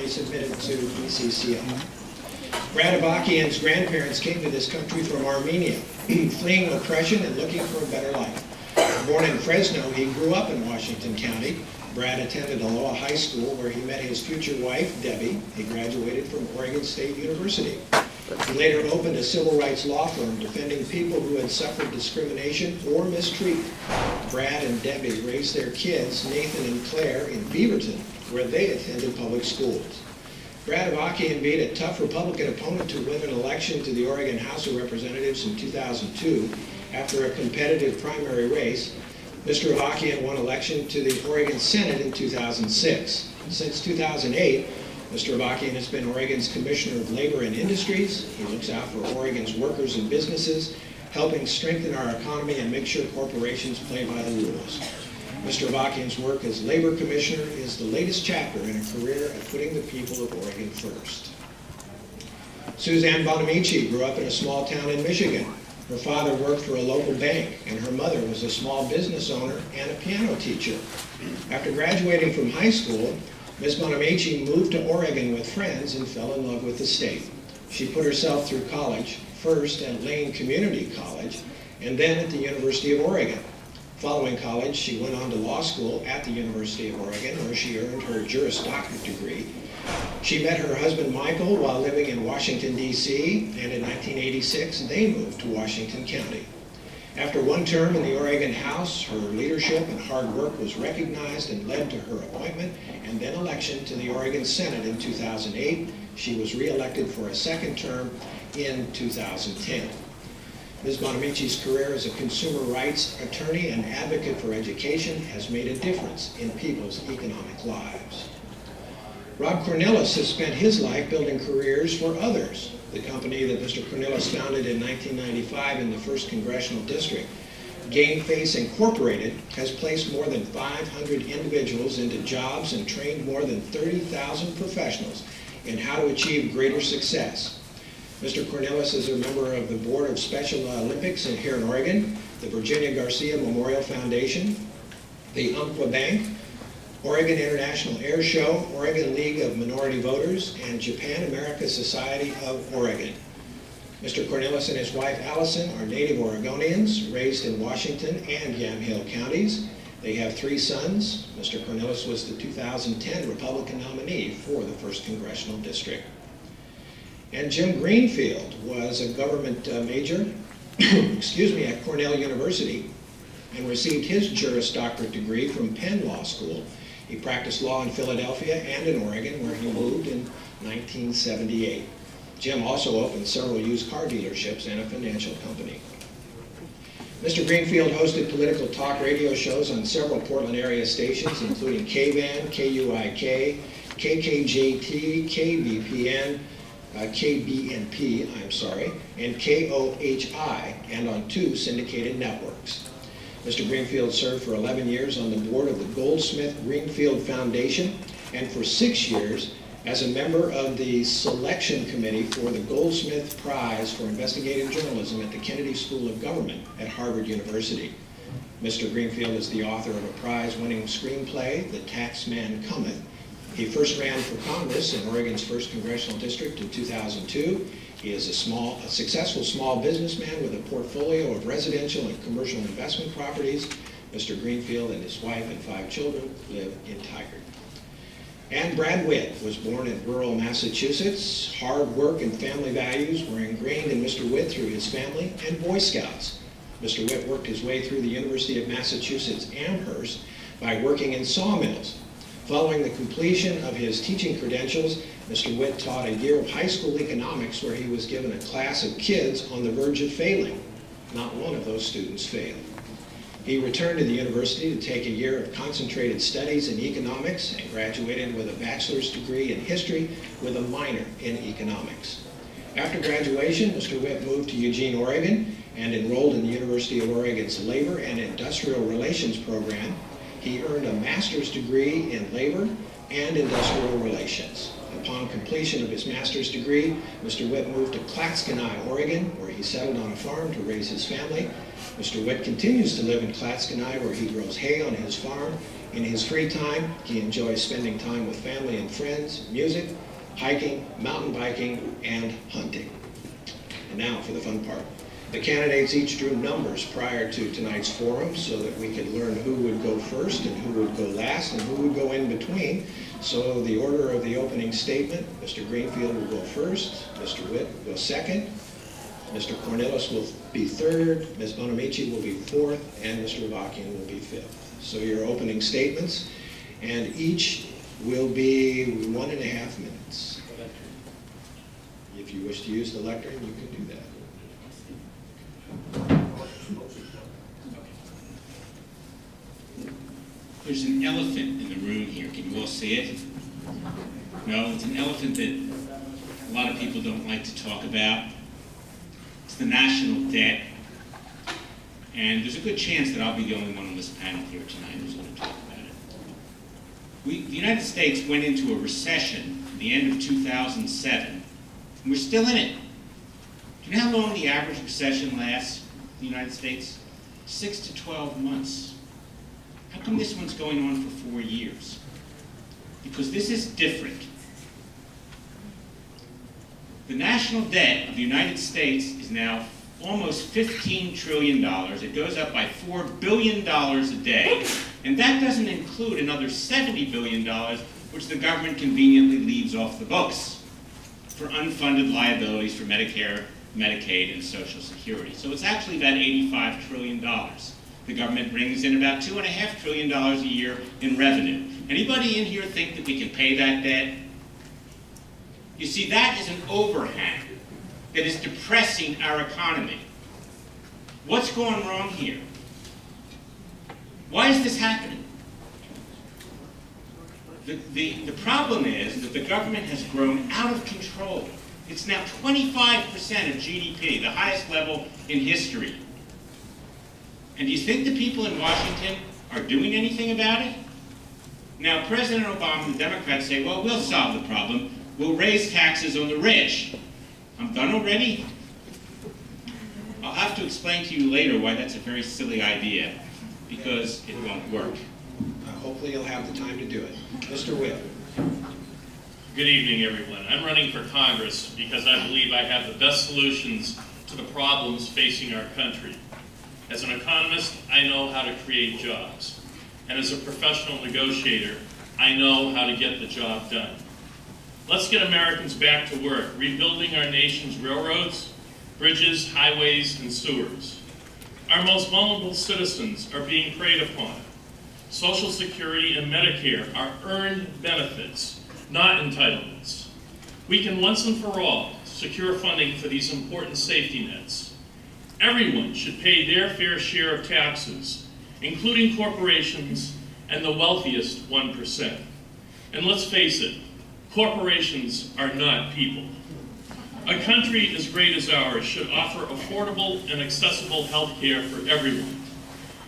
he's admitted to BCCI. Brad Avakian's grandparents came to this country from Armenia, fleeing oppression and looking for a better life. Born in Fresno, he grew up in Washington County. Brad attended Aloha High School, where he met his future wife, Debbie. He graduated from Oregon State University. He later opened a civil rights law firm defending people who had suffered discrimination or mistreatment. Brad and Debbie raised their kids, Nathan and Claire, in Beaverton, where they attended public schools. Brad Avakian beat a tough Republican opponent to win an election to the Oregon House of Representatives in 2002 after a competitive primary race. Mr. Avakian won election to the Oregon Senate in 2006. Since 2008, Mr. Avakian has been Oregon's Commissioner of Labor and Industries. He looks out for Oregon's workers and businesses, helping strengthen our economy and make sure corporations play by the rules. Mr. Avakian's work as Labor Commissioner is the latest chapter in a career of putting the people of Oregon first. Suzanne Bonamici grew up in a small town in Michigan. Her father worked for a local bank, and her mother was a small business owner and a piano teacher. After graduating from high school, Ms. Bonamici moved to Oregon with friends and fell in love with the state. She put herself through college, first at Lane Community College, and then at the University of Oregon. Following college, she went on to law school at the University of Oregon, where she earned her Juris Doctorate degree. She met her husband Michael while living in Washington, D.C., and in 1986 they moved to Washington County. After one term in the Oregon House, her leadership and hard work was recognized and led to her appointment and then election to the Oregon Senate in 2008. She was re-elected for a second term in 2010. Ms. Bonamici's career as a consumer rights attorney and advocate for education has made a difference in people's economic lives. Rob Cornilles has spent his life building careers for others. The company that Mr. Cornilles founded in 1995 in the 1st Congressional District, GameFace Incorporated, has placed more than 500 individuals into jobs and trained more than 30,000 professionals in how to achieve greater success. Mr. Cornilles is a member of the Board of Special Olympics here in Oregon, the Virginia Garcia Memorial Foundation, the Umpqua Bank, Oregon International Air Show, Oregon League of Minority Voters, and Japan America Society of Oregon. Mr. Cornilles and his wife Allison are native Oregonians, raised in Washington and Yamhill counties. They have 3 sons. Mr. Cornilles was the 2010 Republican nominee for the 1st Congressional District. And Jim Greenfield was a government major at Cornell University and received his Juris Doctorate degree from Penn Law School. He practiced law in Philadelphia and in Oregon, where he moved in 1978. Jim also opened several used car dealerships and a financial company. Mr. Greenfield hosted political talk radio shows on several Portland area stations, including KVAN, KUIK, KKJT, KBPN, KBNP, and KOHI, and on 2 syndicated networks. Mr. Greenfield served for 11 years on the board of the Goldsmith Greenfield Foundation and for 6 years as a member of the selection committee for the Goldsmith Prize for Investigative Journalism at the Kennedy School of Government at Harvard University. Mr. Greenfield is the author of a prize-winning screenplay, The Taxman Cometh. He first ran for Congress in Oregon's 1st Congressional District in 2002. He is a successful small businessman with a portfolio of residential and commercial investment properties. Mr. Greenfield and his wife and 5 children live in Tigard. And Brad Witt was born in rural Massachusetts. Hard work and family values were ingrained in Mr. Witt through his family and Boy Scouts. Mr. Witt worked his way through the University of Massachusetts Amherst by working in sawmills. Following the completion of his teaching credentials, Mr. Witt taught a year of high school economics where he was given a class of kids on the verge of failing. Not one of those students failed. He returned to the university to take a year of concentrated studies in economics and graduated with a bachelor's degree in history with a minor in economics. After graduation, Mr. Witt moved to Eugene, Oregon and enrolled in the University of Oregon's Labor and Industrial Relations program. He earned a master's degree in labor and industrial relations. Upon completion of his master's degree, Mr. Witt moved to Clatskanie, Oregon, where he settled on a farm to raise his family. Mr. Witt continues to live in Clatskanie, where he grows hay on his farm In his free time, he enjoys spending time with family and friends, music, hiking, mountain biking, and hunting. And now for the fun part. The candidates each drew numbers prior to tonight's forum so that we could learn who would go first and who would go last and who would go in between. So the order of the opening statement, Mr. Greenfield will go first, Mr. Witt will go second, Mr. Cornilles will be third, Ms. Bonamici will be fourth, and Mr. Avakian will be fifth. So your opening statements, and each will be 1.5 minutes. If you wish to use the lectern, you can do that. There's an elephant in the room here. Can you all see it? No, it's an elephant that a lot of people don't like to talk about. It's the national debt. And there's a good chance that I'll be the only one on this panel here tonight who's going to talk about it. The United States went into a recession at the end of 2007, and we're still in it. Do you know how long the average recession lasts in the United States? 6 to 12 months. How come this one's going on for 4 years? Because this is different. The national debt of the United States is now almost $15 trillion. It goes up by $4 billion a day. And that doesn't include another $70 billion, which the government conveniently leaves off the books for unfunded liabilities for Medicare, Medicaid, and Social Security. So it's actually about $85 trillion. The government brings in about $2.5 trillion a year in revenue. Anybody in here think that we can pay that debt? You see, that is an overhang that is depressing our economy. What's going wrong here? Why is this happening? The problem is that the government has grown out of control. It's now 25% of GDP, the highest level in history. And do you think the people in Washington are doing anything about it? Now, President Obama and the Democrats say, well, we'll solve the problem. We'll raise taxes on the rich. I'm done already? I'll have to explain to you later why that's a very silly idea, because it won't work. Hopefully you'll have the time to do it. Mr. Witt. Good evening, everyone. I'm running for Congress because I believe I have the best solutions to the problems facing our country. As an economist, I know how to create jobs. And as a professional negotiator, I know how to get the job done. Let's get Americans back to work, rebuilding our nation's railroads, bridges, highways, and sewers. Our most vulnerable citizens are being preyed upon. Social Security and Medicare are earned benefits, not entitlements. We can once and for all secure funding for these important safety nets. Everyone should pay their fair share of taxes, including corporations and the wealthiest 1%. And let's face it, corporations are not people. A country as great as ours should offer affordable and accessible health care for everyone.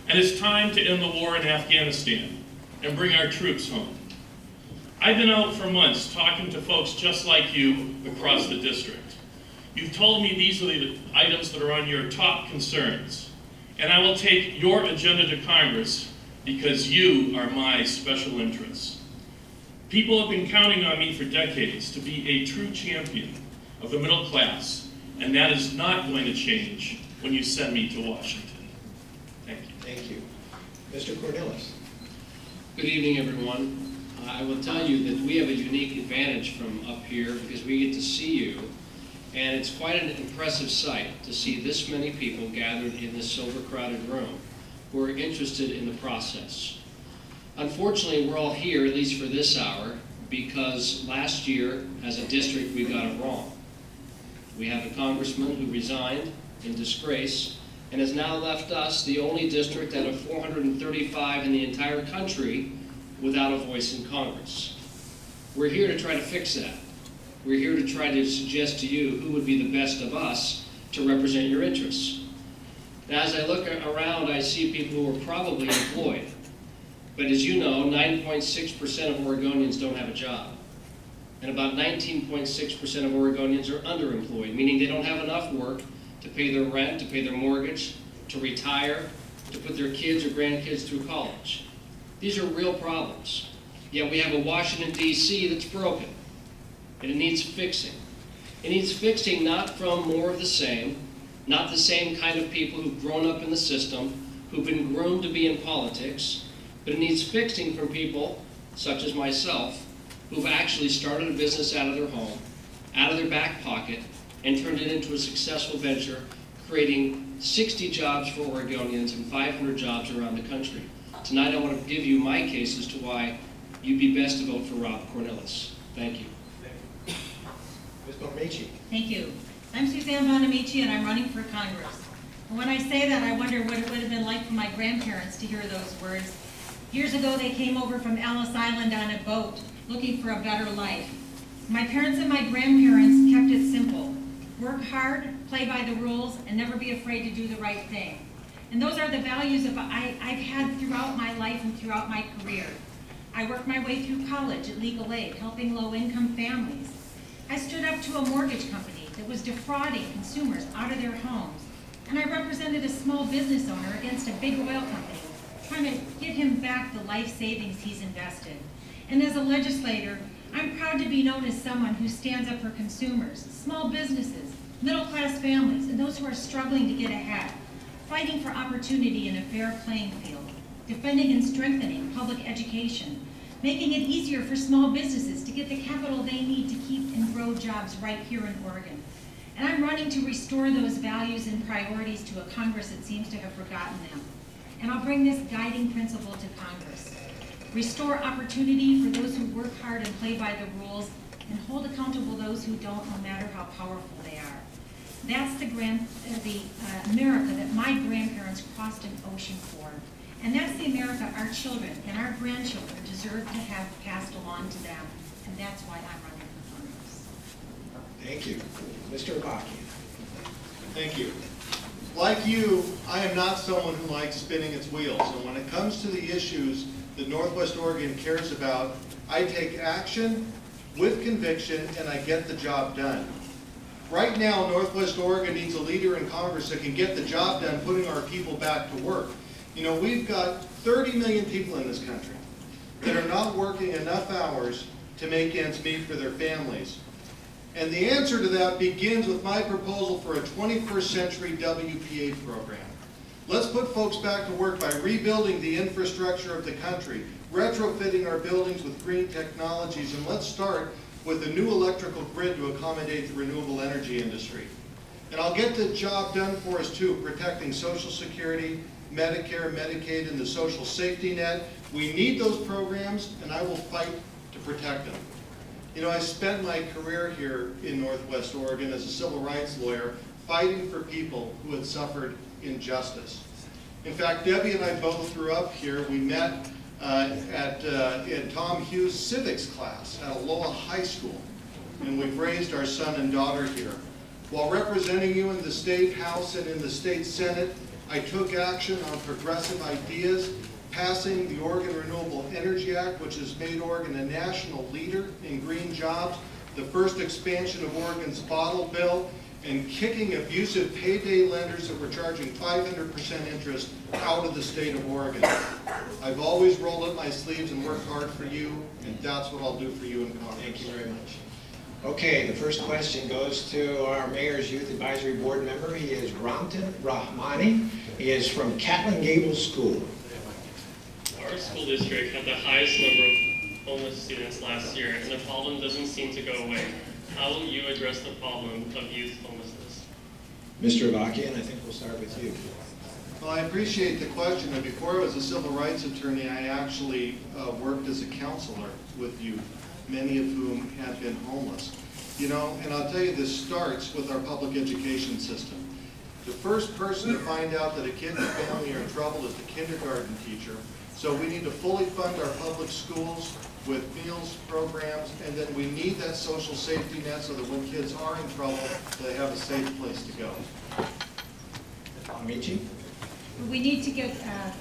And it's time to end the war in Afghanistan and bring our troops home. I've been out for months talking to folks just like you across the district. You've told me these are the items that are on your top concerns. And I will take your agenda to Congress because you are my special interests. People have been counting on me for decades to be a true champion of the middle class, and that is not going to change when you send me to Washington. Thank you. Thank you. Mr. Cornilles. Good evening, everyone. I will tell you that we have a unique advantage from up here because we get to see you, and it's quite an impressive sight to see this many people gathered in this overcrowded room who are interested in the process. Unfortunately, we're all here, at least for this hour, because last year, as a district, we got it wrong. We have a congressman who resigned in disgrace and has now left us, the only district out of 435 in the entire country, without a voice in Congress. We're here to try to fix that. We're here to try to suggest to you who would be the best of us to represent your interests. Now, as I look around, I see people who are probably employed. But as you know, 9.6% of Oregonians don't have a job. And about 19.6% of Oregonians are underemployed, meaning they don't have enough work to pay their rent, to pay their mortgage, to retire, to put their kids or grandkids through college. These are real problems. Yet we have a Washington, D.C. that's broken, and it needs fixing. It needs fixing not from more of the same, not the same kind of people who've grown up in the system, who've been groomed to be in politics, but it needs fixing from people, such as myself, who've actually started a business out of their home, out of their back pocket, and turned it into a successful venture, creating 60 jobs for Oregonians and 500 jobs around the country. Tonight I want to give you my case as to why you'd be best to vote for Rob Cornilles. Thank you. Ms. Bonamici. Thank you. I'm Suzanne Bonamici, and I'm running for Congress. And when I say that, I wonder what it would have been like for my grandparents to hear those words. Years ago, they came over from Ellis Island on a boat, looking for a better life. My parents and my grandparents kept it simple. Work hard, play by the rules, and never be afraid to do the right thing. And those are the values I've had throughout my life and throughout my career. I worked my way through college at legal aid, helping low-income families. I stood up to a mortgage company that was defrauding consumers out of their homes. And I represented a small business owner against a big oil company, trying to give him back the life savings he's invested. And as a legislator, I'm proud to be known as someone who stands up for consumers, small businesses, middle-class families, and those who are struggling to get ahead, fighting for opportunity in a fair playing field, defending and strengthening public education, making it easier for small businesses to get the capital they need to keep and grow jobs right here in Oregon. And I'm running to restore those values and priorities to a Congress that seems to have forgotten them. And I'll bring this guiding principle to Congress. Restore opportunity for those who work hard and play by the rules, and hold accountable those who don't, no matter how powerful they are. That's the America that my grandparents crossed an ocean for. And that's the America our children and our grandchildren deserve to have passed along to them. And that's why I'm running for Congress. Thank you. Mr. Abaki. Thank you. Like you, I am not someone who likes spinning its wheels. And when it comes to the issues that Northwest Oregon cares about, I take action with conviction and I get the job done. Right now, Northwest Oregon needs a leader in Congress that can get the job done, putting our people back to work. You know, we've got 30 million people in this country that are not working enough hours to make ends meet for their families. And the answer to that begins with my proposal for a 21st century WPA program. Let's put folks back to work by rebuilding the infrastructure of the country, retrofitting our buildings with green technologies, and let's start with a new electrical grid to accommodate the renewable energy industry. And I'll get the job done for us too, protecting Social Security, Medicare, Medicaid, and the social safety net. We need those programs, and I will fight to protect them. You know, I spent my career here in Northwest Oregon as a civil rights lawyer, fighting for people who had suffered injustice. In fact, Debbie and I both grew up here. We met in Tom Hughes' civics class at Aloha High School, and we've raised our son and daughter here. While representing you in the State House and in the State Senate, I took action on progressive ideas, passing the Oregon Renewable Energy Act, which has made Oregon a national leader in green jobs, the first expansion of Oregon's bottle bill, and kicking abusive payday lenders that were charging 500% interest out of the state of Oregon. I've always rolled up my sleeves and worked hard for you, and that's what I'll do for you in Congress. Thank you very much. Okay, the first question goes to our Mayor's Youth Advisory Board member. He is Ramtin Rahmani. He is from Catlin Gables School. Our school district had the highest number of homeless students last year, and the problem doesn't seem to go away. How will you address the problem of youth homelessness? Mr. Avakian, I think we'll start with you. Well, I appreciate the question. And before I was a civil rights attorney, I actually worked as a counselor with youth, many of whom had been homeless. You know, and I'll tell you, this starts with our public education system. The first person to find out that a kid and family are in trouble is the kindergarten teacher. So we need to fully fund our public schools with meals programs, and then we need that social safety net so that when kids are in trouble, they have a safe place to go. Amici? We need to get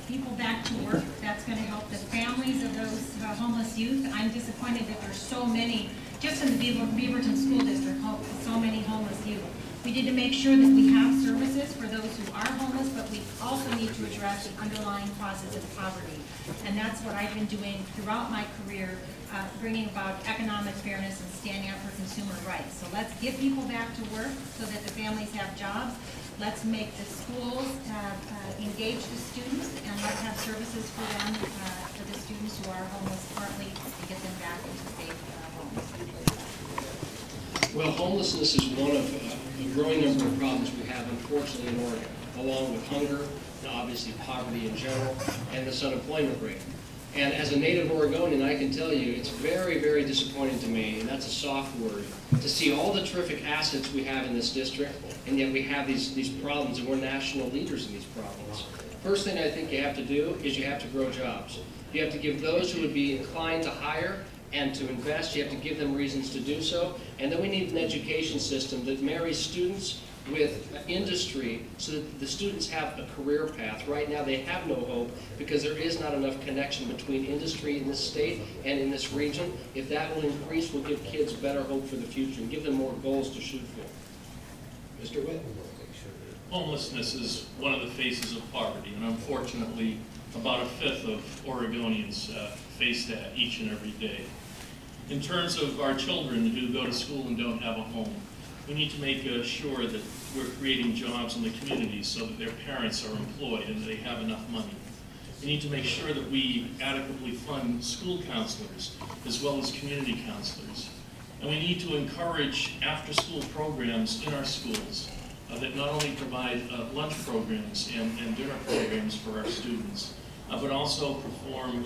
people back to work. That's going to help the families of those homeless youth. I'm disappointed that there's so many, just in the Beaverton School District, so many homeless youth. We need to make sure that we have services for those who are homeless, but we also need to address the underlying causes of poverty. And that's what I've been doing throughout my career, bringing about economic fairness and standing up for consumer rights. So let's get people back to work so that the families have jobs. Let's make the schools engage the students, and let's have services for them, for the students who are homeless currently, to get them back into safe homes. Well, homelessness is one of a growing number of problems we have, unfortunately, in Oregon, along with hunger, and obviously poverty in general, and this unemployment rate. And as a native Oregonian, I can tell you it's very, very disappointing to me, and that's a soft word, to see all the terrific assets we have in this district, and yet we have these problems, and we're national leaders in these problems. First thing I think you have to do is you have to grow jobs. You have to give those who would be inclined to hire and to invest, you have to give them reasons to do so. And then we need an education system that marries students with industry so that the students have a career path. Right now they have no hope because there is not enough connection between industry in this state and in this region. If that will increase, we'll give kids better hope for the future and give them more goals to shoot for. Mr. Witt? Homelessness is one of the faces of poverty, and unfortunately, about a fifth of Oregonians face that each and every day. In terms of our children who go to school and don't have a home, we need to make sure that we're creating jobs in the communities so that their parents are employed and they have enough money. We need to make sure that we adequately fund school counselors as well as community counselors. And we need to encourage after-school programs in our schools that not only provide lunch programs and dinner programs for our students, but also perform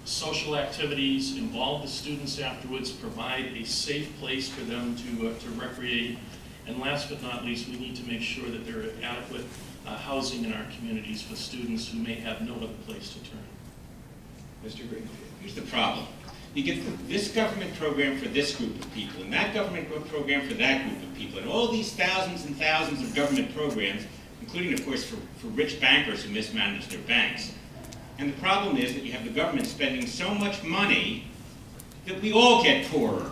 social activities, involve the students afterwards, provide a safe place for them to recreate. And last but not least, we need to make sure that there are adequate housing in our communities for students who may have no other place to turn. Mr. Green? Here's the problem. You get this government program for this group of people, and that government program for that group of people, and all these thousands and thousands of government programs, including, of course, for rich bankers who mismanage their banks. And the problem is that you have the government spending so much money that we all get poorer.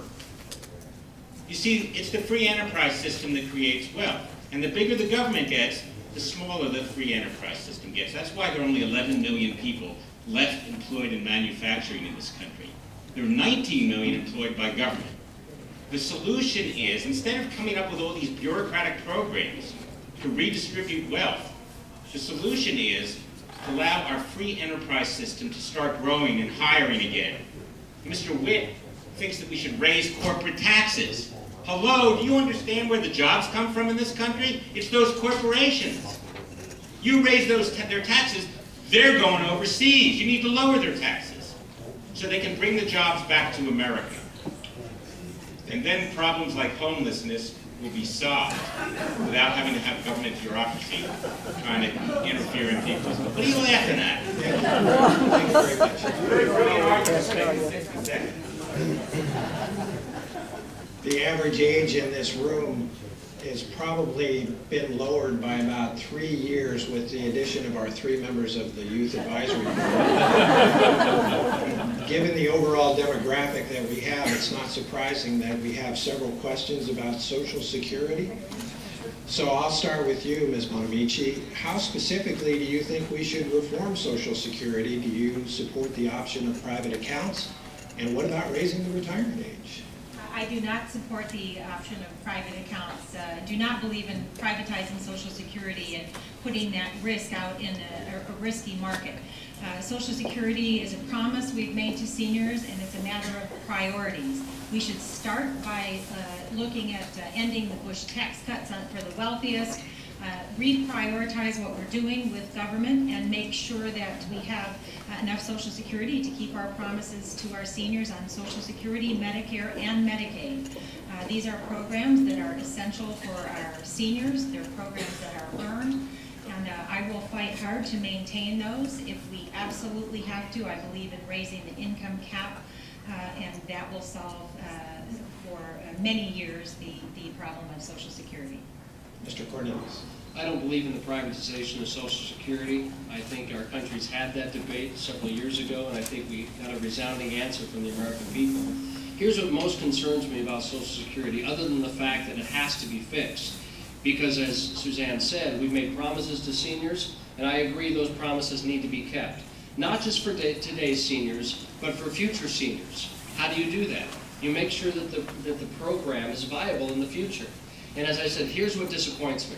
You see, it's the free enterprise system that creates wealth. And the bigger the government gets, the smaller the free enterprise system gets. That's why there are only 11 million people left employed in manufacturing in this country. There are 19 million employed by government. The solution is, instead of coming up with all these bureaucratic programs to redistribute wealth, the solution is to allow our free enterprise system to start growing and hiring again. Mr. Witt thinks that we should raise corporate taxes. Hello, do you understand where the jobs come from in this country? It's those corporations. You raise their taxes, they're going overseas. You need to lower their taxes so they can bring the jobs back to America. And then problems like homelessness will be solved without having to have government bureaucracy trying to interfere in people's... What are you laughing at? Thank you very much. The average age in this room has probably been lowered by about 3 years with the addition of our 3 members of the Youth Advisory Board. Given the overall demographic that we have, it's not surprising that we have several questions about Social Security. So I'll start with you, Ms. Bonamici. How specifically do you think we should reform Social Security? Do you support the option of private accounts? And what about raising the retirement age? I do not support the option of private accounts. Do not believe in privatizing Social Security and putting that risk out in a risky market. Social Security is a promise we've made to seniors, and it's a matter of priorities. We should start by looking at ending the Bush tax cuts for the wealthiest, reprioritize what we're doing with government, and make sure that we have enough Social Security to keep our promises to our seniors on Social Security, Medicare, and Medicaid. These are programs that are essential for our seniors. They're programs that are earned, and I will fight hard to maintain those. If we absolutely have to, I believe in raising the income cap, and that will solve for many years the problem of Social Security. Mr. Cornilles. I don't believe in the privatization of Social Security. I think our country's had that debate several years ago, and I think we got a resounding answer from the American people. Here's what most concerns me about Social Security, other than the fact that it has to be fixed. Because as Suzanne said, we've made promises to seniors, and I agree those promises need to be kept. Not just for today's seniors, but for future seniors. How do you do that? You make sure that the program is viable in the future. And as I said, here's what disappoints me.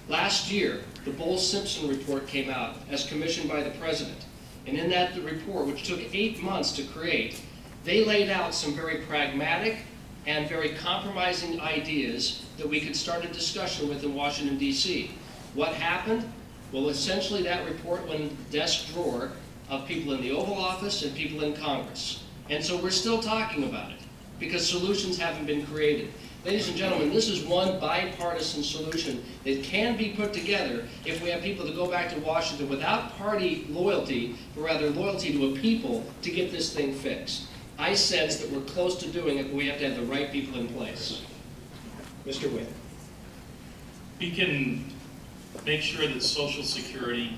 Last year, the Bowles-Simpson report came out as commissioned by the President. And in that report, which took 8 months to create, they laid out some very pragmatic and very compromising ideas that we could start a discussion with in Washington, D.C. What happened? Well, essentially that report went in the desk drawer of people in the Oval Office and people in Congress. And so we're still talking about it because solutions haven't been created. Ladies and gentlemen, this is one bipartisan solution that can be put together if we have people to go back to Washington without party loyalty, but rather loyalty to a people to get this thing fixed. I sense that we're close to doing it, but we have to have the right people in place. Mr. Witt. We can make sure that Social Security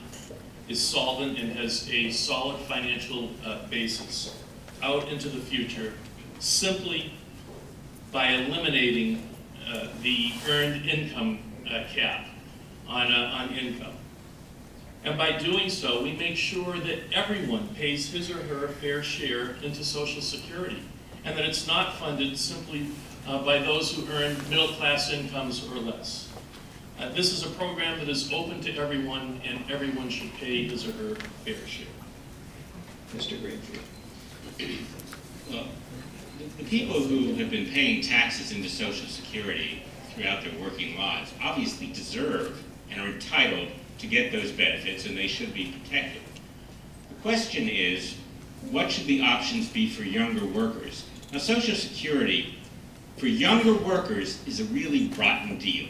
is solvent and has a solid financial basis out into the future simply by eliminating the earned income cap on income. And by doing so, we make sure that everyone pays his or her fair share into Social Security, and that it's not funded simply by those who earn middle-class incomes or less. This is a program that is open to everyone, and everyone should pay his or her fair share. Mr. Greenfield. Well, the people who have been paying taxes into Social Security throughout their working lives obviously deserve and are entitled to get those benefits, and they should be protected. The question is, what should the options be for younger workers? Now, Social Security for younger workers is a really rotten deal.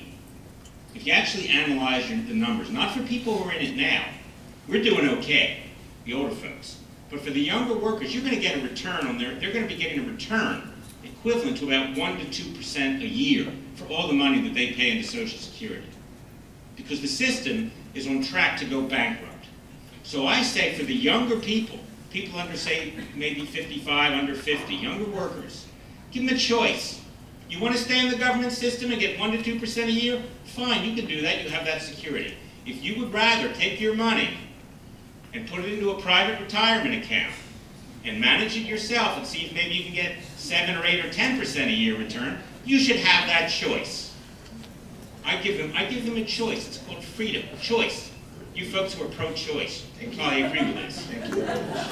If you actually analyze the numbers, not for people who are in it now, we're doing okay, the older folks. But for the younger workers, you're going to get a return on they're going to be getting a return equivalent to about 1% to 2% a year for all the money that they pay into Social Security. Because the system is on track to go bankrupt. So I say for the younger people under, say, maybe 55, under 50, younger workers, give them a choice. You want to stay in the government system and get 1% to 2% a year? Fine, you can do that, you have that security. If you would rather take your money and put it into a private retirement account and manage it yourself and see if maybe you can get 7 or 8 or 10% a year return, you should have that choice. I give them a choice. It's called freedom, choice. You folks who are pro-choice probably agree with this. Thank you very much.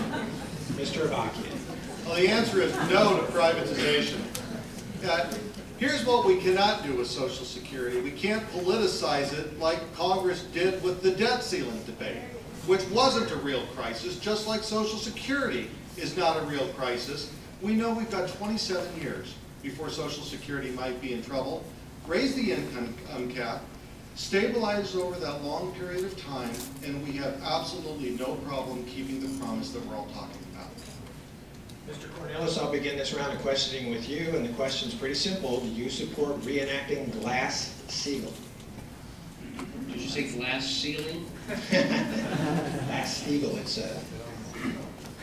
Mr. Avakian. Well, the answer is no to privatization. Here's what we cannot do with Social Security. We can't politicize it like Congress did with the debt ceiling debate, which wasn't a real crisis, just like Social Security is not a real crisis. We know we've got 27 years before Social Security might be in trouble. Raise the income cap, stabilize over that long period of time, and we have absolutely no problem keeping the promise that we're all talking about. Mr. Cornilles, I'll begin this round of questioning with you, and the question's pretty simple. Do you support reenacting Glass-Steagall? Did you say glass ceiling? Glass-Steagall, it's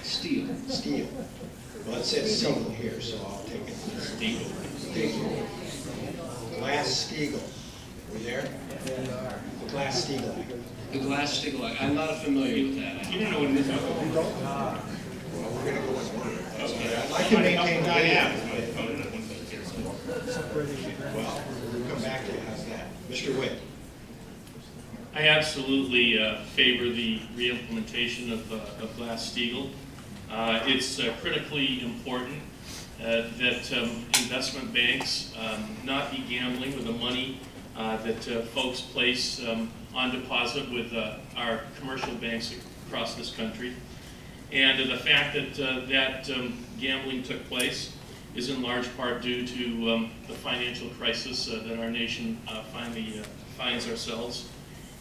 Steel. steel. Well, it says Steagall here, so I'll take it. Steagall. Glass-Steagall. Are we there? The Glass-Steagall Act. The Glass-Steagall Act. I'm not familiar with that. You don't know what it is. Well, we're going to go in order. I'd like to maintain Well, we'll come back to it. How's that? Mr. Witt. I absolutely favor the reimplementation of Glass-Steagall. It's critically important that investment banks not be gambling with the money that folks place on deposit with our commercial banks across this country. And the fact that gambling took place is in large part due to the financial crisis that our nation finally finds ourselves.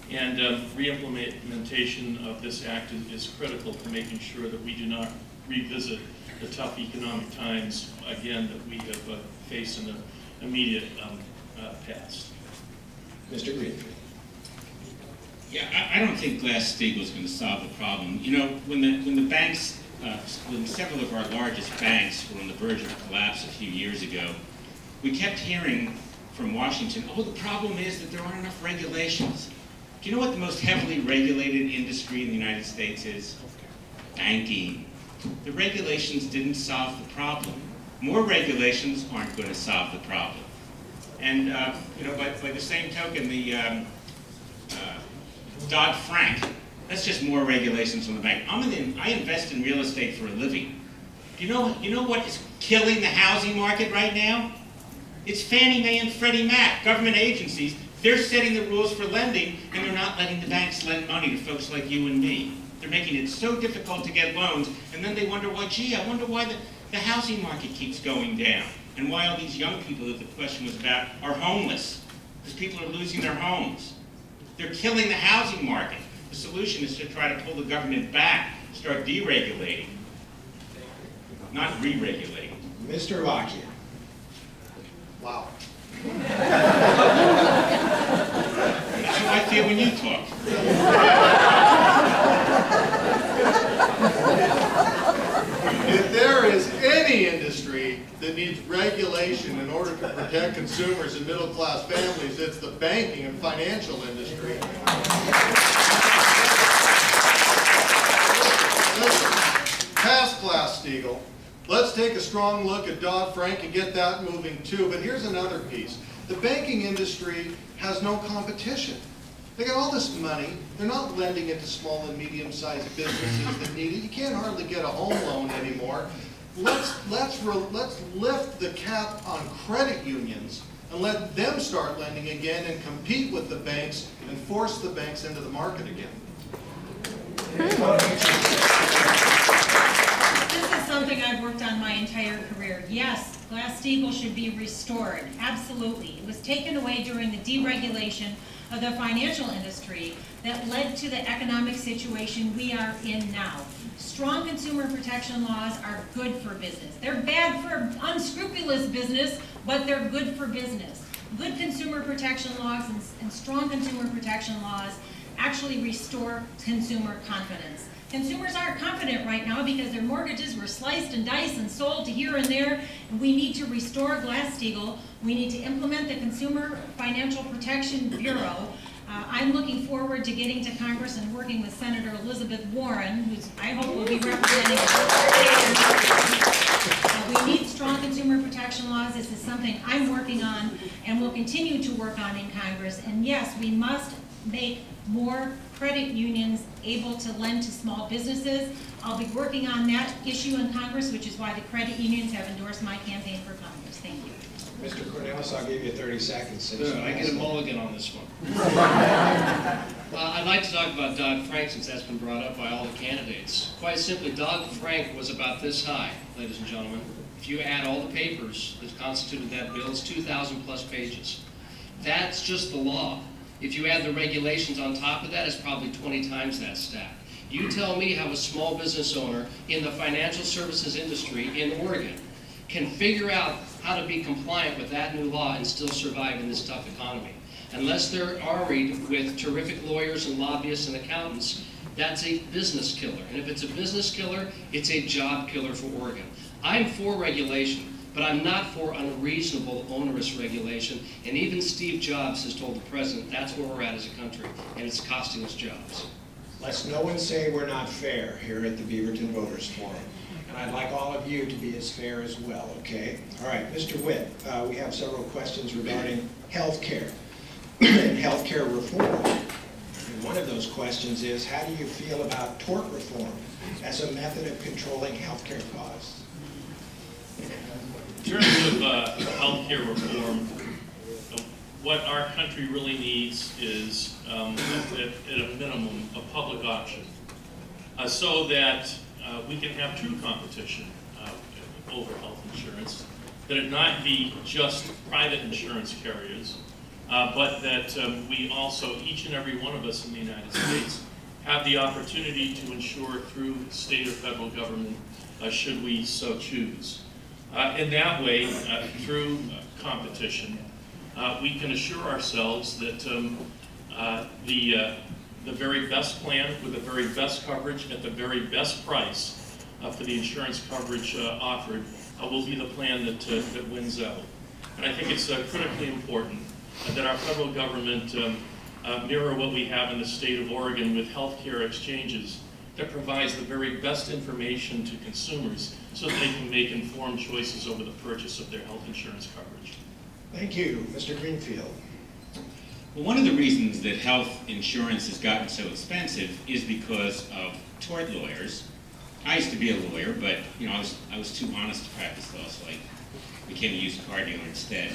And re-implementation of this act is critical to making sure that we do not revisit the tough economic times, again, that we have faced in the immediate past. Mr. Greenfield. Yeah, I don't think Glass-Steagall is going to solve the problem. You know, when the banks when several of our largest banks were on the verge of collapse a few years ago, we kept hearing from Washington, oh, the problem is that there aren't enough regulations. Do you know what the most heavily regulated industry in the United States is? Banking. The regulations didn't solve the problem. More regulations aren't going to solve the problem. And you know, by the same token, the Dodd-Frank, that's just more regulations on the bank. I invest in real estate for a living. You know what is killing the housing market right now? It's Fannie Mae and Freddie Mac, government agencies. They're setting the rules for lending, and they're not letting the banks lend money to folks like you and me. They're making it so difficult to get loans, and then they wonder, well, gee, I wonder why the housing market keeps going down, and why all these young people that the question was about are homeless, because people are losing their homes. They're killing the housing market. The solution is to try to pull the government back, start deregulating, not re-regulating. Mr. Lockyer. Wow. That's how I feel when you talk. If there is any industry that needs regulation in order to protect consumers and middle-class families, it's the banking and financial industry. Listen, past Glass-Steagall, let's take a strong look at Dodd-Frank and get that moving too. But here's another piece. The banking industry has no competition. They got all this money. They're not lending it to small and medium-sized businesses that need it. You can't hardly get a home loan anymore. Let's lift the cap on credit unions and let them start lending again and compete with the banks and force the banks into the market again. This is something I've worked on my entire career. Yes, Glass-Steagall should be restored. Absolutely. It was taken away during the deregulation of the financial industry that led to the economic situation we are in now. Strong consumer protection laws are good for business. They're bad for unscrupulous business, but they're good for business. Good consumer protection laws and strong consumer protection laws actually restore consumer confidence. Consumers aren't confident right now because their mortgages were sliced and diced and sold to here and there. And we need to restore Glass-Steagall. We need to implement the Consumer Financial Protection Bureau. I'm looking forward to getting to Congress and working with Senator Elizabeth Warren, who I hope will be representing us. We need strong consumer protection laws. This is something I'm working on and will continue to work on in Congress. And yes, we must make more credit unions able to lend to small businesses. I'll be working on that issue in Congress, which is why the credit unions have endorsed my campaign for Congress. Thank you. Mr. Cornilles, I'll give you 30 seconds. I get a mulligan on this one. I'd like to talk about Dodd-Frank since that's been brought up by all the candidates. Quite simply, Dodd-Frank was about this high, ladies and gentlemen. If you add all the papers that constituted that bill, it's 2,000 plus pages. That's just the law. If you add the regulations on top of that, it's probably 20 times that stack. You tell me how a small business owner in the financial services industry in Oregon can figure out how to be compliant with that new law and still survive in this tough economy. Unless they're armed with terrific lawyers and lobbyists and accountants, that's a business killer. And if it's a business killer, it's a job killer for Oregon. I'm for regulation, but I'm not for unreasonable, onerous regulation. And even Steve Jobs has told the president that's where we're at as a country, and it's costing us jobs. Let's no one say we're not fair here at the Beaverton Voters Forum. And I'd like all of you to be as fair as well, okay? All right, Mr. Witt, we have several questions regarding health care and health care reform. And one of those questions is, how do you feel about tort reform as a method of controlling health care costs? In terms of health care reform, what our country really needs is, at a minimum, a public option, so that we can have true competition over health insurance, that it not be just private insurance carriers, but that we also, each and every one of us in the United States, have the opportunity to insure through state or federal government, should we so choose. In that way, through competition, we can assure ourselves that the very best plan with the very best coverage at the very best price for the insurance coverage offered will be the plan that wins out. And I think it's critically important that our federal government mirror what we have in the state of Oregon with healthcare exchanges that provides the very best information to consumers so that they can make informed choices over the purchase of their health insurance coverage. Thank you. Mr. Greenfield. Well, one of the reasons that health insurance has gotten so expensive is because of tort lawyers. I used to be a lawyer, but you know, I was too honest to practice law, so I became a used car dealer instead.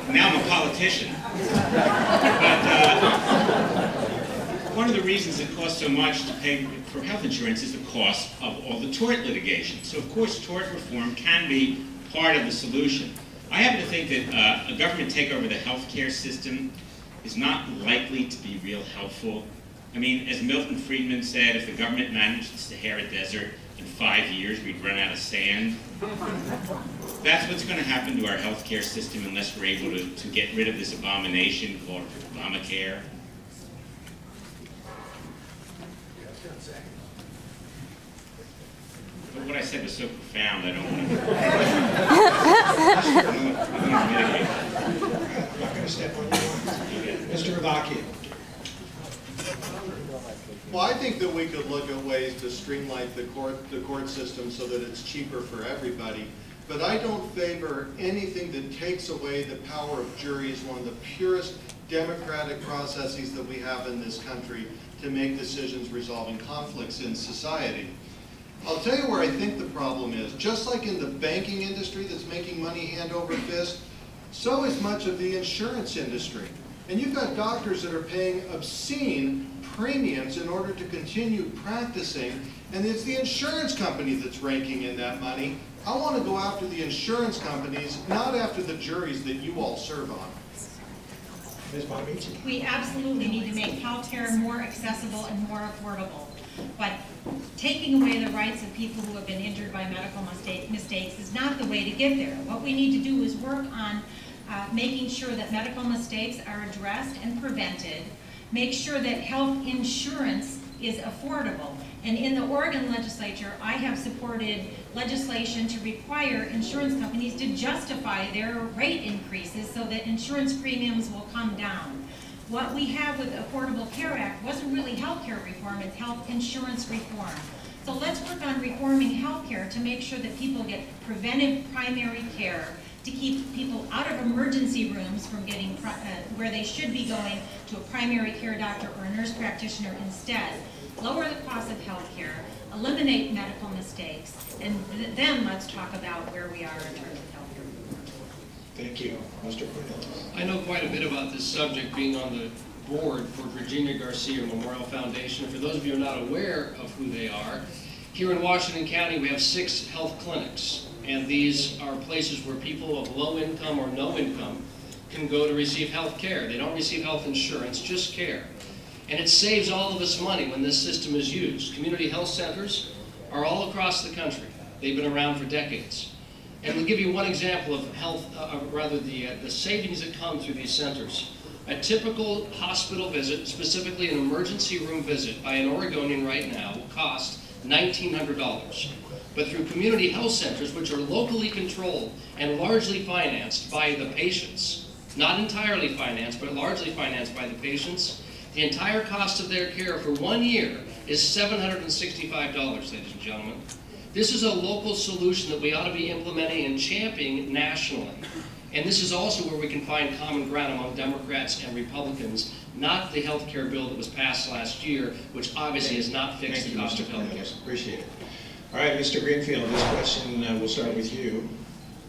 Now I'm a politician. But one of the reasons it costs so much to pay for health insurance is the cost of all the tort litigation. So of course tort reform can be part of the solution. I happen to think that a government takeover of the healthcare system is not likely to be real helpful. I mean, as Milton Friedman said, if the government managed the Sahara Desert in 5 years, we'd run out of sand. That's what's going to happen to our healthcare system unless we're able to get rid of this abomination called Obamacare. But what I said was so profound, I don't want to I'm not going to step on your lines. Mr. Ravakian. Well, I think that we could look at ways to streamline the court system so that it's cheaper for everybody. But I don't favor anything that takes away the power of juries, one of the purest democratic processes that we have in this country to make decisions resolving conflicts in society. I'll tell you where I think the problem is. Just like in the banking industry that's making money hand over fist, so is much of the insurance industry. And you've got doctors that are paying obscene premiums in order to continue practicing, and it's the insurance company that's raking in that money. I want to go after the insurance companies, not after the juries that you all serve on. Ms. Bonamici. We absolutely need to make healthcare more accessible and more affordable. But taking away the rights of people who have been injured by medical mistakes is not the way to get there. What we need to do is work on making sure that medical mistakes are addressed and prevented, make sure that health insurance is affordable. And in the Oregon legislature, I have supported legislation to require insurance companies to justify their rate increases so that insurance premiums will come down. What we have with the Affordable Care Act wasn't really health care reform, it's health insurance reform. So let's work on reforming health care to make sure that people get preventive primary care, to keep people out of emergency rooms from getting where they should be going to a primary care doctor or a nurse practitioner instead. Lower the cost of health care, eliminate medical mistakes, and then let's talk about where we are in terms of health care reform. Thank you. Mr. Cornilles. I know quite a bit about this subject, being on the board for Virginia Garcia Memorial Foundation. For those of you who are not aware of who they are, here in Washington County we have 6 health clinics, and these are places where people of low income or no income can go to receive health care. They don't receive health insurance, just care. And it saves all of us money when this system is used. Community health centers are all across the country. They've been around for decades. And we'll give you one example of health, the savings that come through these centers. A typical hospital visit, specifically an emergency room visit by an Oregonian right now, will cost $1,900. But through community health centers, which are locally controlled and largely financed by the patients, not entirely financed, but largely financed by the patients, the entire cost of their care for 1 year is $765, ladies and gentlemen. This is a local solution that we ought to be implementing and championing nationally. And this is also where we can find common ground among Democrats and Republicans, not the health care bill that was passed last year, which obviously has not fixed the cost of health care. Appreciate it. All right, Mr. Greenfield, this question will start with you.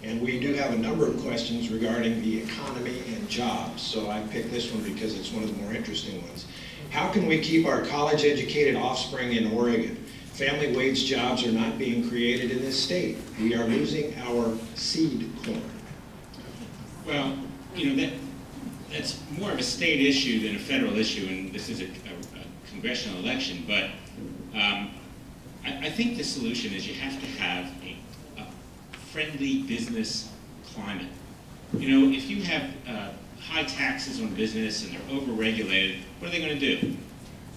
And we do have a number of questions regarding the economy and jobs. So I picked this one because it's one of the more interesting ones. How can we keep our college-educated offspring in Oregon? Family wage jobs are not being created in this state. We are losing our seed corn. Well, you know, that's more of a state issue than a federal issue, and this is a congressional election, but I think the solution is you have to have a friendly business climate. You know, if you have high taxes on business and they're over-regulated, what are they going to do?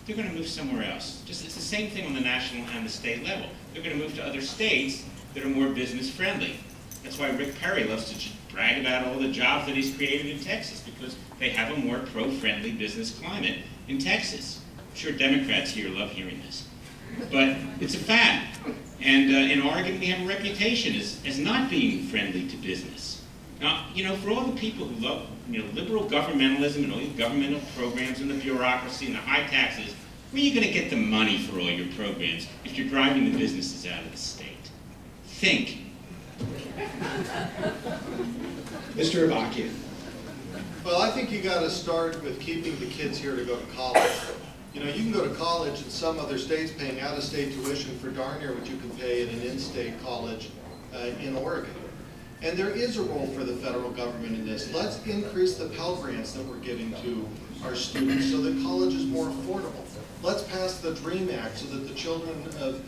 they're going to move somewhere else. Just it's the same thing on the national and the state level. They're going to move to other states that are more business friendly. That's why Rick Perry loves to brag about all the jobs that he's created in Texas, because they have a more pro-friendly business climate in Texas. I'm sure Democrats here love hearing this. But it's a fact. And in Oregon, we have a reputation as not being friendly to business. Now, you know, for all the people who love, you know, liberal governmentalism and all these governmental programs and the bureaucracy and the high taxes, where are you going to get the money for all your programs if you're driving the businesses out of the state? Think. Mr. Avakian. Well, I think you got to start with keeping the kids here to go to college. You know, you can go to college in some other states paying out-of-state tuition for darn near what you can pay at an in-state college in Oregon. And there is a role for the federal government in this. Let's increase the Pell Grants that we're giving to our students so that college is more affordable. Let's pass the DREAM Act so that the children of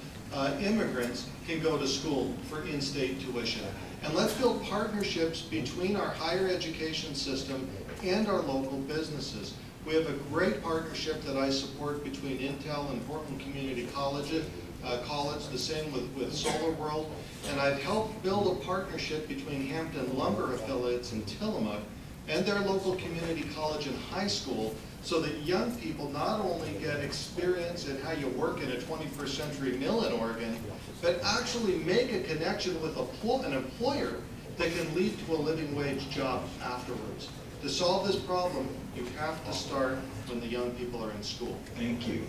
immigrants can go to school for in-state tuition. And let's build partnerships between our higher education system and our local businesses. We have a great partnership that I support between Intel and Portland Community College, the same with Solar World. And I've helped build a partnership between Hampton Lumber affiliates in Tillamook and their local community college and high school, so that young people not only get experience in how you work in a 21st century mill in Oregon, but actually make a connection with an employer that can lead to a living wage job afterwards. To solve this problem, you have to start when the young people are in school. Thank you.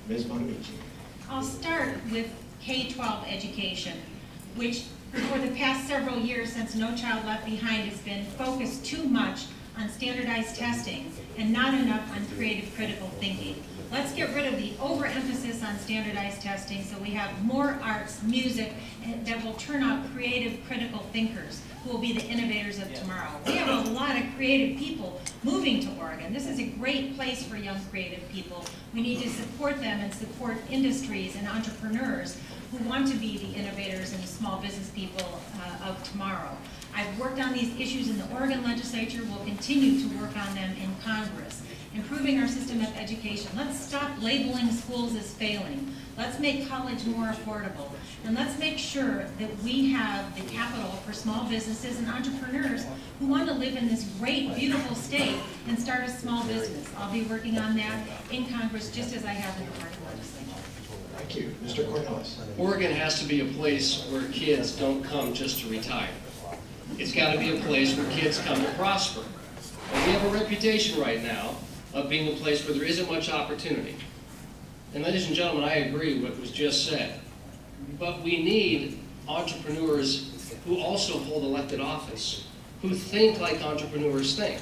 Ms. Bonamici. I'll start with K-12 education, which for the past several years since No Child Left Behind has been focused too much on standardized testing and not enough on creative critical thinking. Let's get rid of the overemphasis on standardized testing so we have more arts, music, that will turn out creative critical thinkers who will be the innovators of tomorrow. We have a lot of creative people moving to Oregon. This is a great place for young creative people. We need to support them and support industries and entrepreneurs who want to be the innovators and the small business people of tomorrow. I've worked on these issues in the Oregon legislature. We'll continue to work on them in Congress. Improving our system of education. Let's stop labeling schools as failing. Let's make college more affordable. And let's make sure that we have the capital for small businesses and entrepreneurs who want to live in this great, beautiful state and start a small business. I'll be working on that in Congress just as I have in the Oregon legislature. Thank you. Mr. Cornilles. Oregon has to be a place where kids don't come just to retire. It's got to be a place where kids come to prosper. And we have a reputation right now of being a place where there isn't much opportunity. And ladies and gentlemen, I agree with what was just said. But we need entrepreneurs who also hold elected office, who think like entrepreneurs think,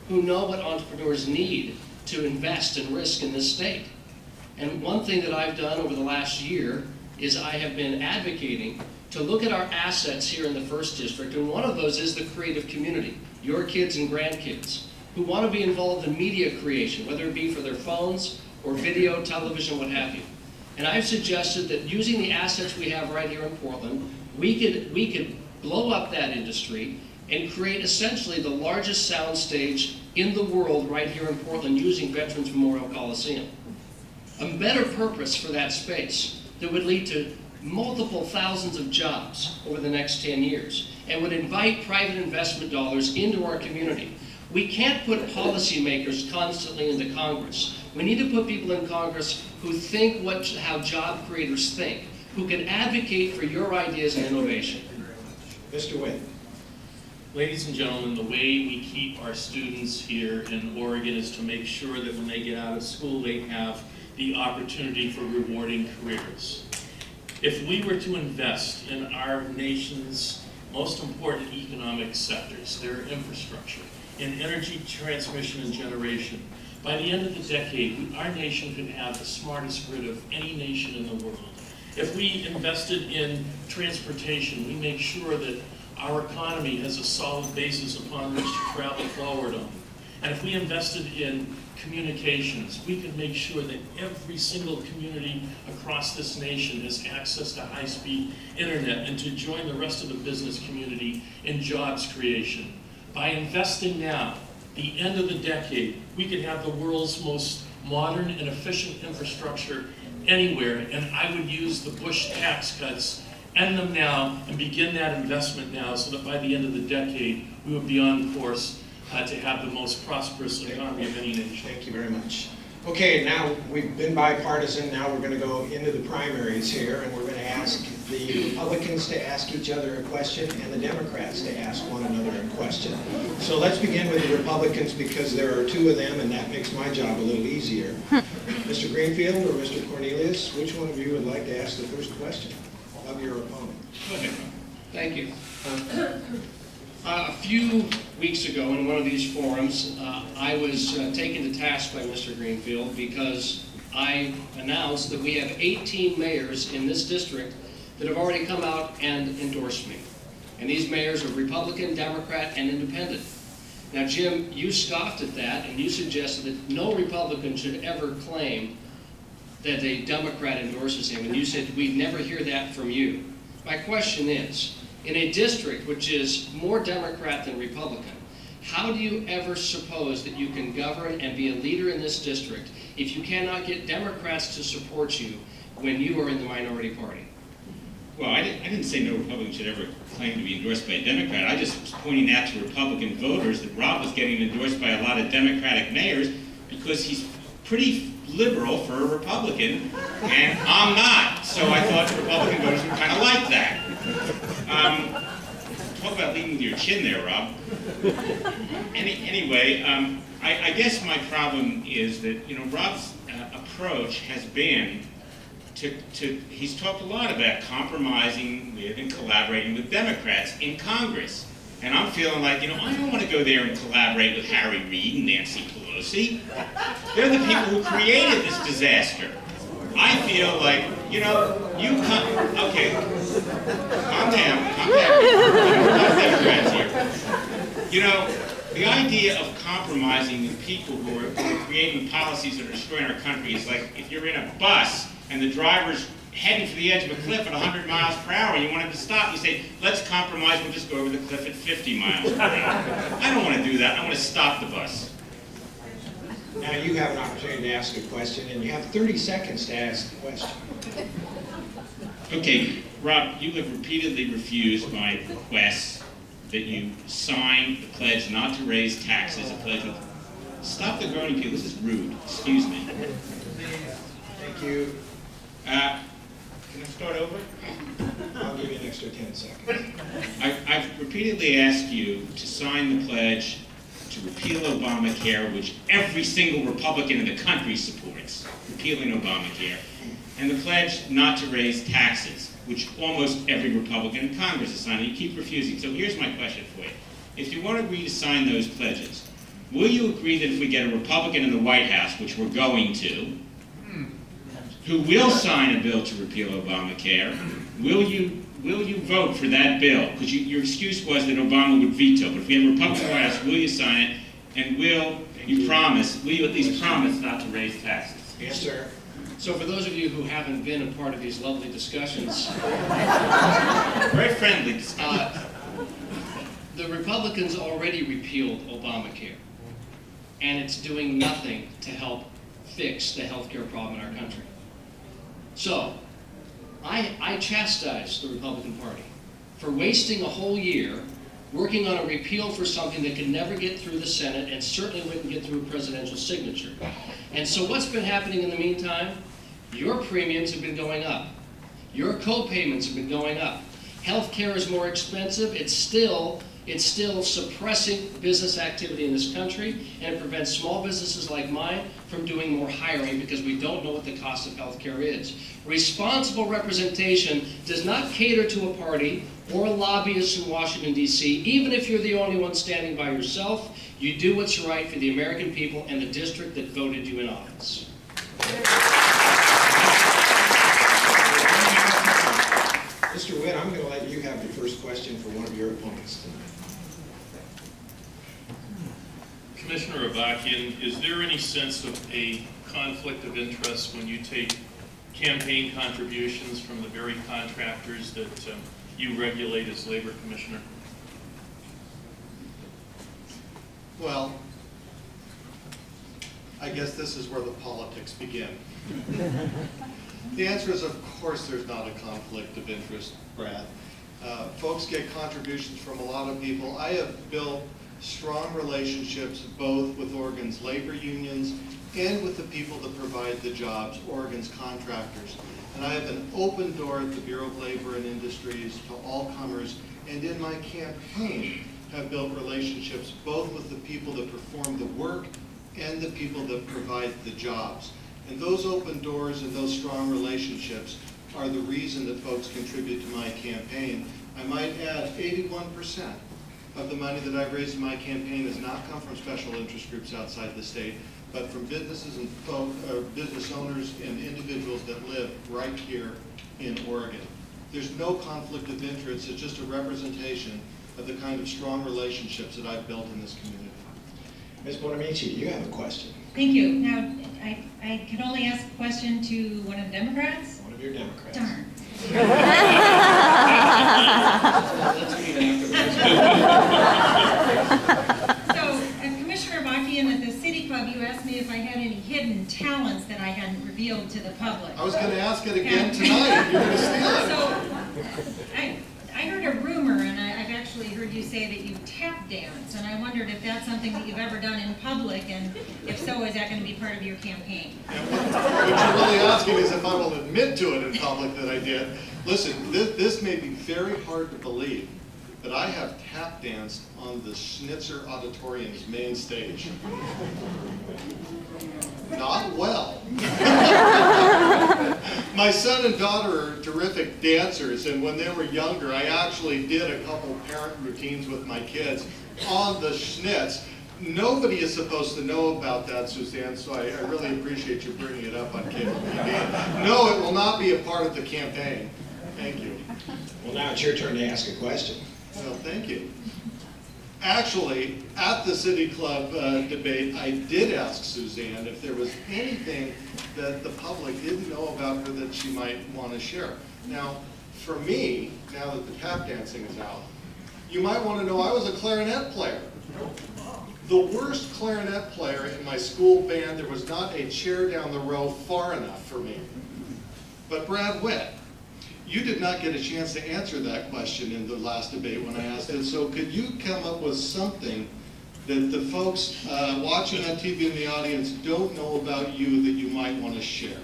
who know what entrepreneurs need to invest and risk in this state. And one thing that I've done over the last year is I have been advocating to look at our assets here in the 1st District, and one of those is the creative community, your kids and grandkids, who want to be involved in media creation, whether it be for their phones or video, television, what have you. And I've suggested that using the assets we have right here in Portland, we could blow up that industry and create essentially the largest soundstage in the world right here in Portland using Veterans Memorial Coliseum. A better purpose for that space that would lead to multiple thousands of jobs over the next 10 years and would invite private investment dollars into our community. We can't put policymakers constantly into Congress. We need to put people in Congress who think how job creators think, who can advocate for your ideas and innovation. Mr. Wynn. Ladies and gentlemen, the way we keep our students here in Oregon is to make sure that when they get out of school, they have the opportunity for rewarding careers. If we were to invest in our nation's most important economic sectors, their infrastructure, in energy transmission and generation, by the end of the decade, our nation could have the smartest grid of any nation in the world. If we invested in transportation, we make sure that our economy has a solid basis upon which to travel forward on. And if we invested in communications, we could make sure that every single community across this nation has access to high-speed internet and to join the rest of the business community in jobs creation. By investing now, the end of the decade, we could have the world's most modern and efficient infrastructure anywhere, and I would use the Bush tax cuts, end them now, and begin that investment now, so that by the end of the decade, we would be on course to have the most prosperous economy of any nation. Thank you very much. Okay, now we've been bipartisan. Now we're going to go into the primaries here, and we're going to ask the Republicans to ask each other a question and the Democrats to ask one another a question. So let's begin with the Republicans, because there are two of them, and that makes my job a little easier. Mr. Greenfield or Mr. Cornelius, which one of you would like to ask the first question of your opponent? Go ahead. Thank you. A few weeks ago in one of these forums, I was taken to task by Mr. Greenfield because I announced that we have 18 mayors in this district that have already come out and endorsed me. And these mayors are Republican, Democrat, and Independent. Now, Jim, you scoffed at that, and you suggested that no Republican should ever claim that a Democrat endorses him, and you said we'd never hear that from you. My question is, in a district which is more Democrat than Republican, how do you ever suppose that you can govern and be a leader in this district if you cannot get Democrats to support you when you are in the minority party? Well, I didn't say no Republican should ever claim to be endorsed by a Democrat. I just was pointing out to Republican voters that Rob was getting endorsed by a lot of Democratic mayors because he's pretty liberal for a Republican, and I'm not. So I thought the Republican voters would kind of like that. Talk about leading with your chin there, Rob. Anyway, I guess my problem is that, Rob's approach has been he's talked a lot about compromising with and collaborating with Democrats in Congress. And I'm feeling like, I don't want to go there and collaborate with Harry Reid and Nancy Pelosi. They're the people who created this disaster. I feel like, okay, calm down. Democrats here. The idea of compromising with people who are creating policies that are destroying our country is like if you're in a bus and the driver's heading for the edge of a cliff at 100 miles per hour and you want him to stop, you say, let's compromise, we'll just go over the cliff at 50 miles per hour. I don't want to do that. I want to stop the bus. Now you have an opportunity to ask a question, and you have 30 seconds to ask the question. Okay, Rob, you have repeatedly refused my requests that you sign the pledge not to raise taxes, a pledge with... Stop the groaning, people. This is rude. Excuse me. Thank you. Can I start over? I'll give you an extra 10 seconds. I've repeatedly asked you to sign the pledge to repeal Obamacare, which every single Republican in the country supports, repealing Obamacare, and the pledge not to raise taxes, which almost every Republican in Congress has signed, and you keep refusing. So here's my question for you. If you want to agree to sign those pledges, will you agree that if we get a Republican in the White House, which we're going to, who will sign a bill to repeal Obamacare, will you vote for that bill? Because your excuse was that Obama would veto, but if we have a Republican in the White House, will you sign it? And will you at least promise not to raise taxes? Yes, sir. So for those of you who haven't been a part of these lovely discussions, Very friendly. the Republicans already repealed Obamacare, and it's doing nothing to help fix the healthcare problem in our country. So, I chastise the Republican Party for wasting a whole year working on a repeal for something that could never get through the Senate and certainly wouldn't get through a presidential signature. And so what's been happening in the meantime? Your premiums have been going up. Your co-payments have been going up. Healthcare is more expensive. It's still suppressing business activity in this country, and it prevents small businesses like mine from doing more hiring because we don't know what the cost of healthcare is. Responsible representation does not cater to a party or a lobbyist in Washington, D.C. Even if you're the only one standing by yourself, you do what's right for the American people and the district that voted you in office. Mr. Witt, I'm going to let you have the first question for one of your opponents tonight. Commissioner Avakian, is there any sense of a conflict of interest when you take campaign contributions from the very contractors that you regulate as labor commissioner? Well, I guess this is where the politics begin. The answer is, of course, there's not a conflict of interest, Brad. Folks get contributions from a lot of people. I have built strong relationships both with Oregon's labor unions and with the people that provide the jobs, Oregon's contractors. And I have an open door at the Bureau of Labor and Industries to all comers, and in my campaign have built relationships both with the people that perform the work and the people that provide the jobs. And those open doors and those strong relationships are the reason that folks contribute to my campaign. I might add 81% of the money that I've raised in my campaign has not come from special interest groups outside the state, but from businesses and business owners and individuals that live right here in Oregon. There's no conflict of interest. It's just a representation of the kind of strong relationships that I've built in this community. Ms. Bonamici, you have a question. Thank you. Now, I can only ask a question to one of the Democrats? One of your Democrats. Darn. Let's meet afterwards. So, Commissioner Bakian, at the City Club, you asked me if I had any hidden talents that I hadn't revealed to the public. I was going to ask it again tonight. You're going to steal it. So, I heard a rumor, and I've actually heard you say that you tap dance, and I wondered if that's something that you've ever done in public, and if so, is that going to be part of your campaign? And what you're really asking is if I will admit to it in public that I did. Listen, this may be very hard to believe, but I have tap danced on the Schnitzer Auditorium's main stage. Not well. My son and daughter are terrific dancers, and when they were younger, I actually did a couple parent routines with my kids on the Schnitz. Nobody is supposed to know about that, Suzanne, so I really appreciate you bringing it up on cable TV. No, it will not be a part of the campaign. Thank you. Well, now it's your turn to ask a question. Well, thank you. Actually, at the City Club debate, I did ask Suzanne if there was anything that the public didn't know about her that she might want to share. Now, for me, now that the tap dancing is out, you might want to know I was a clarinet player. The worst clarinet player in my school band. There was not a chair down the row far enough for me. But Brad Witt, you did not get a chance to answer that question in the last debate when I asked it, so could you come up with something that the folks watching on TV in the audience don't know about you that you might want to share?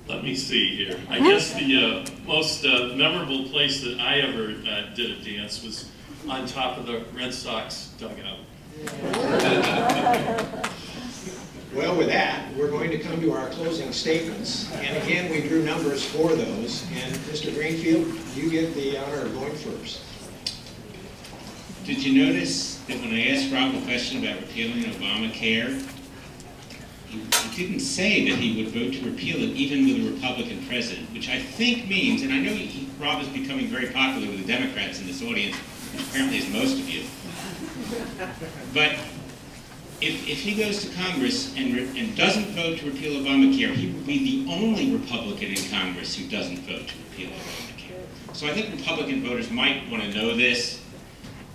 Let me see here. I guess the most memorable place that I ever did a dance was on top of the Red Sox dugout. Well, with that, we're going to come to our closing statements. And again, we drew numbers for those. And Mr. Greenfield, you get the honor of going first. Did you notice that when I asked Rob a question about repealing Obamacare, he didn't say that he would vote to repeal it even with a Republican president, which I think means, and I know Rob is becoming very popular with the Democrats in this audience, which apparently is most of you, but if he goes to Congress and doesn't vote to repeal Obamacare, he will be the only Republican in Congress who doesn't vote to repeal Obamacare. So I think Republican voters might want to know this.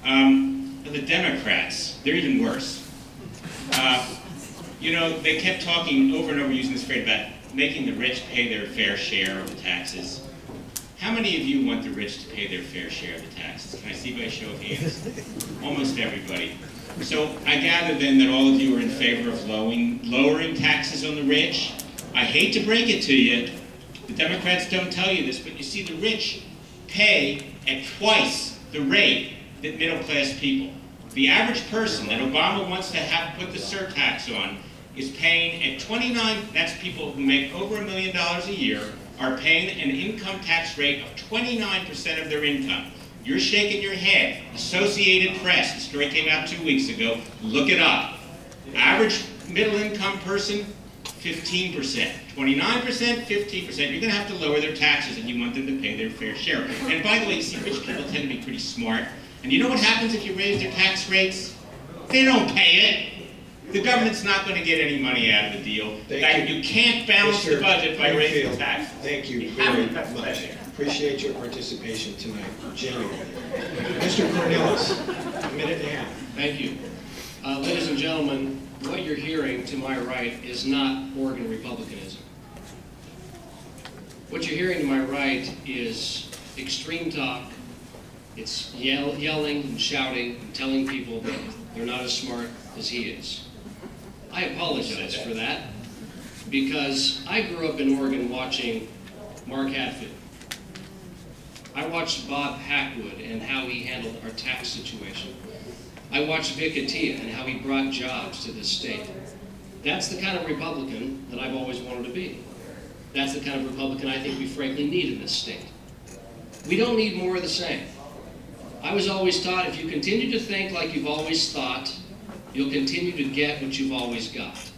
The Democrats, they're even worse. You know, they kept talking over and over using this phrase about making the rich pay their fair share of the taxes. How many of you want the rich to pay their fair share of the taxes? Can I see by a show of hands? Almost everybody. So I gather then that all of you are in favor of lowering taxes on the rich. I hate to break it to you, the Democrats don't tell you this, but you see the rich pay at twice the rate that middle-class people. The average person that Obama wants to have put the surtax on is paying at 29, that's people who make over $1 million a year, are paying an income tax rate of 29% of their income. You're shaking your head. Associated Press, the story came out 2 weeks ago, look it up. Average middle-income person, 15%. 29%, 15%. You're going to have to lower their taxes if you want them to pay their fair share. And by the way, you see, rich people tend to be pretty smart. And you know what happens if you raise their tax rates? They don't pay it. The government's not going to get any money out of the deal. You can't balance the budget by raising the tax. Thank you very much. Appreciate your participation tonight, genuinely. Mr. Cornilles, a minute and a half. Thank you. Ladies and gentlemen, what you're hearing to my right is not Oregon Republicanism. What you're hearing to my right is extreme talk. It's yelling and shouting and telling people that they're not as smart as he is. I apologize for that, because I grew up in Oregon watching Mark Hatfield. I watched Bob Hackwood and how he handled our tax situation. I watched Vic Atiyeh and how he brought jobs to this state. That's the kind of Republican that I've always wanted to be. That's the kind of Republican I think we frankly need in this state. We don't need more of the same. I was always taught if you continue to think like you've always thought, you'll continue to get what you've always got.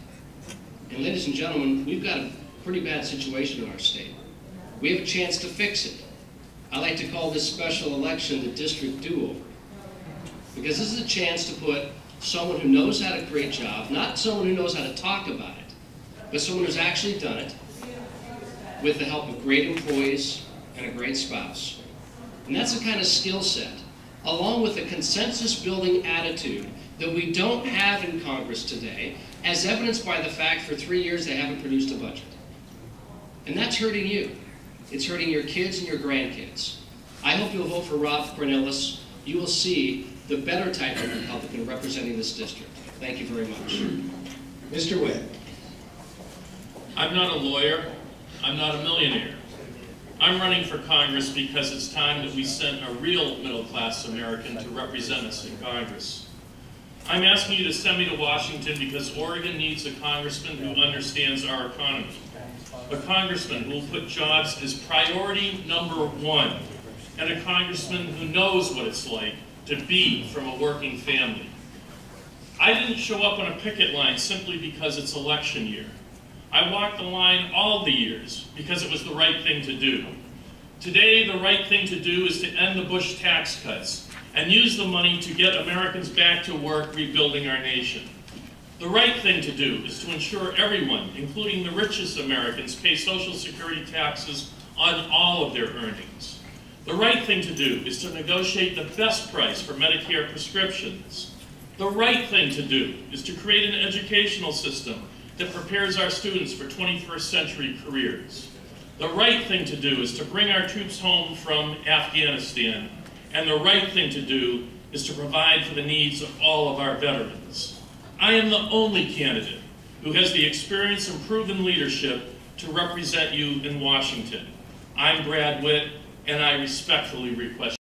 And ladies and gentlemen, we've got a pretty bad situation in our state. We have a chance to fix it. I like to call this special election the district do-over, because this is a chance to put someone who knows how to create jobs, not someone who knows how to talk about it, but someone who's actually done it with the help of great employees and a great spouse. And that's the kind of skill set, along with a consensus-building attitude that we don't have in Congress today, as evidenced by the fact for 3 years they haven't produced a budget. And that's hurting you. It's hurting your kids and your grandkids. I hope you'll vote for Rob Cornilles. You will see the better type of Republican representing this district. Thank you very much. Mr. Witt. I'm not a lawyer. I'm not a millionaire. I'm running for Congress because it's time that we sent a real middle-class American to represent us in Congress. I'm asking you to send me to Washington because Oregon needs a congressman who understands our economy. A congressman who will put jobs as priority number one, and a congressman who knows what it's like to be from a working family. I didn't show up on a picket line simply because it's election year. I walked the line all the years because it was the right thing to do. Today, the right thing to do is to end the Bush tax cuts and use the money to get Americans back to work rebuilding our nation. The right thing to do is to ensure everyone, including the richest Americans, pay Social Security taxes on all of their earnings. The right thing to do is to negotiate the best price for Medicare prescriptions. The right thing to do is to create an educational system that prepares our students for 21st century careers. The right thing to do is to bring our troops home from Afghanistan. And the right thing to do is to provide for the needs of all of our veterans. I am the only candidate who has the experience and proven leadership to represent you in Washington. I'm Brad Witt, and I respectfully request